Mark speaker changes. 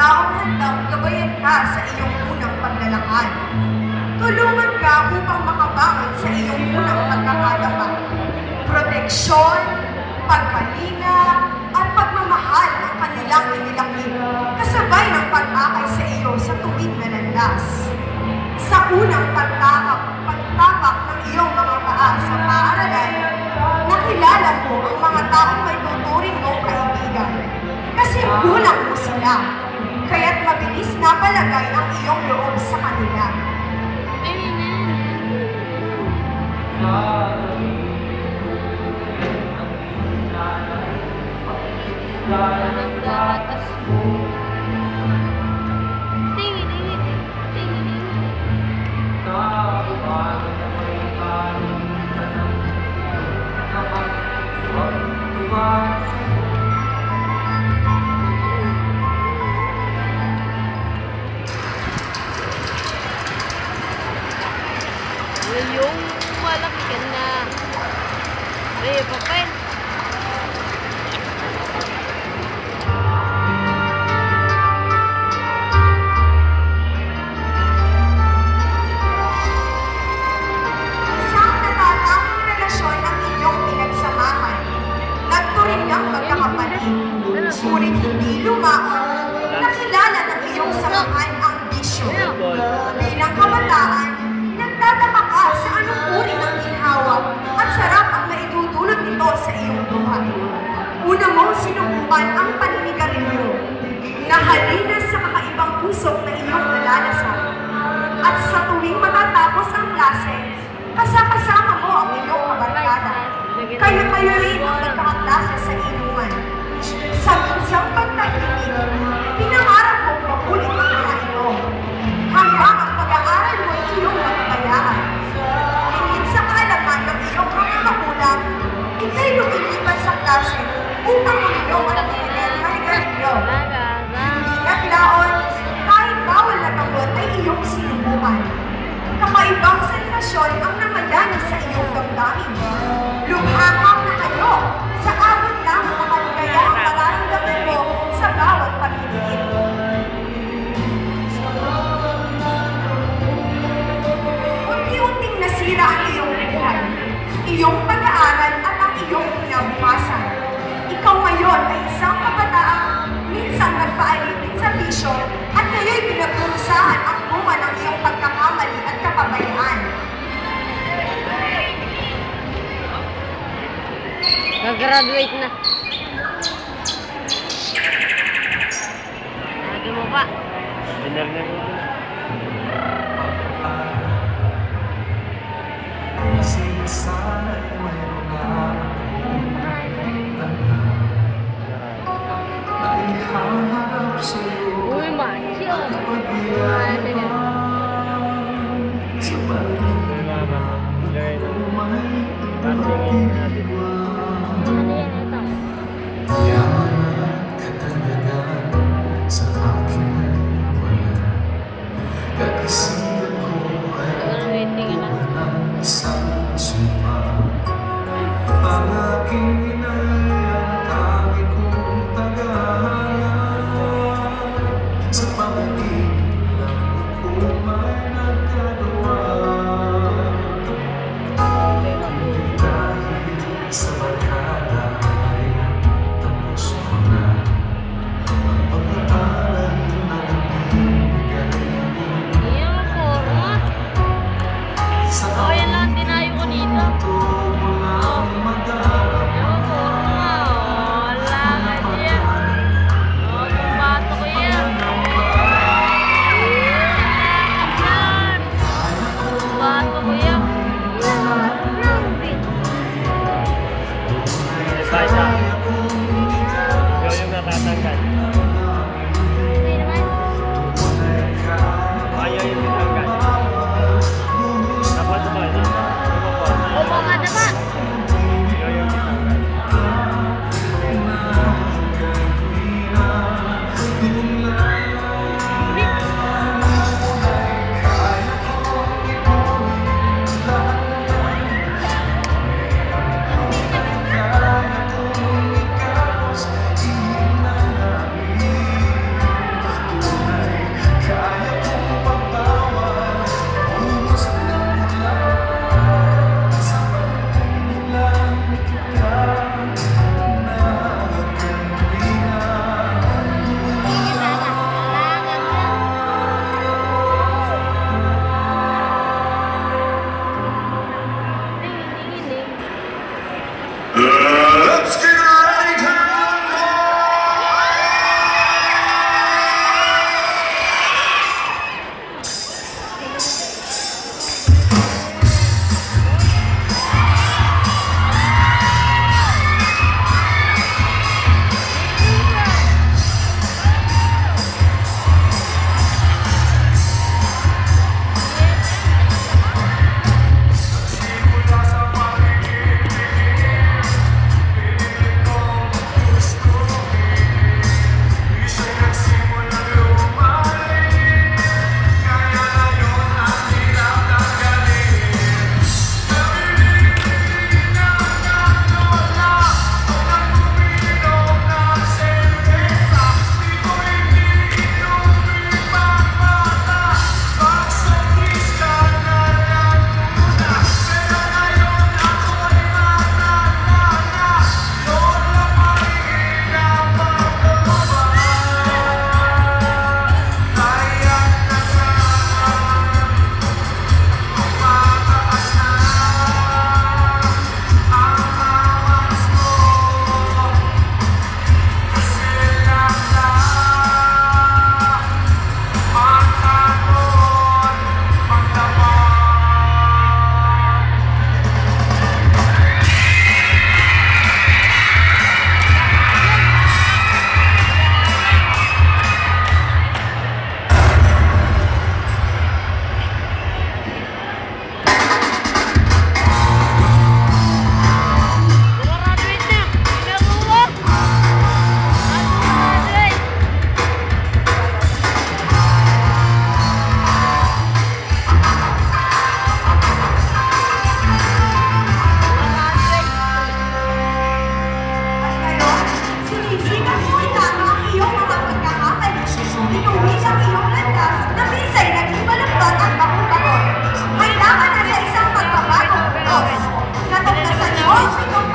Speaker 1: taong handang gabayan ka sa iyong unang paglalakad. Tulungan ka upang makabangon sa iyong unang pagkakadapa. Proteksyon, pagkalinga, at pagmamahal ang kanilang inilangin, kasabay ng pag-akay sa iyo sa tuwid na landas. Sa unang pagtapak ng iyong mga paa sa paaralan, nakilala mo ang mga taong may tuturing mong kaibigan. Kasi gulang mo sila, kaya't mabilis na palagay ang iyong loob sa kanila.
Speaker 2: Yung malaki ka na. Papay.
Speaker 1: Isang natatamang relasyon ang inyong pinagsamahan. Nagturing ng magkakapatid. Ngunit hindi lumaon. Nakilala ng iyong samahan ang bisyo. Bilang kabataan, nagtataka ka sa anong uri ng ginhawa at sarap ang maitutulot nito sa iyong buhay. Una mong sinubukan ang paninigarilyo, nahalina sa kakaibang usok na iyong nalalasan. At sa tuwing matatapos ang klase, kasama mo ang iyong kabarkada. Kaya kayo rin ang magkakaklase sa inuman. Sa isang pagtahimik, pinangarap mong mabulit ang mga ito. Hanggang ang pag-aaral mo ay iyong magpapayaan. Hingit sa kaalaman ng iyong mga magulang, ikay lumilipan sa klase upang uminom ang pinigil na ligarilyo. Hindi naglaon, kahit bawal na gamot ay iyong sinubukan. Kakaibang sensasyon ang namadana sa iyong damdamin. Lumhakang na kayo sa abot lang ang maligayang mararamdaman mo sa bawat pagpipigil. Unti-unting nasira ang iyong buhay, iyong pag-aaral at ang iyong kinabukasan. Ikaw ngayon ay isang kabataang minsan nagpaalipin sa bisyo at ngayo'y pinagdurusahan ang bunga ng iyong pagkakamali at kapabayaan.
Speaker 2: Nag-graduate na. Lagi mo pa.
Speaker 3: Benar na mo.
Speaker 4: Sana'y mayroon na naiharap sa'yo.
Speaker 2: Uy, macho.
Speaker 4: Sa paligid may pag-iwan. Yaman at katanyagan sa akin ay wala. Kakasigan ko ay walang isang sumpa. Ang aking inay ang tangi kong tagahanga. Sa pamagiging lang ako may nagkagawa. Dahil sa barkada ay tapos ko na ang pag-aaral na nagbibigay.
Speaker 2: Iyan po.
Speaker 4: Sa
Speaker 2: Yan lang tinayo ko dito.
Speaker 4: walang madarama.
Speaker 2: Ewan ko. Wala nga siya. Kumbato ko yan. Yan. Kumbato ko yan.
Speaker 3: Isa. Yung natatanggal.
Speaker 2: Hindi naman.
Speaker 3: Ayaw yung tinanggal. Dapat ba?
Speaker 2: O mga dama.
Speaker 3: Yung tinanggal.
Speaker 1: Okay ka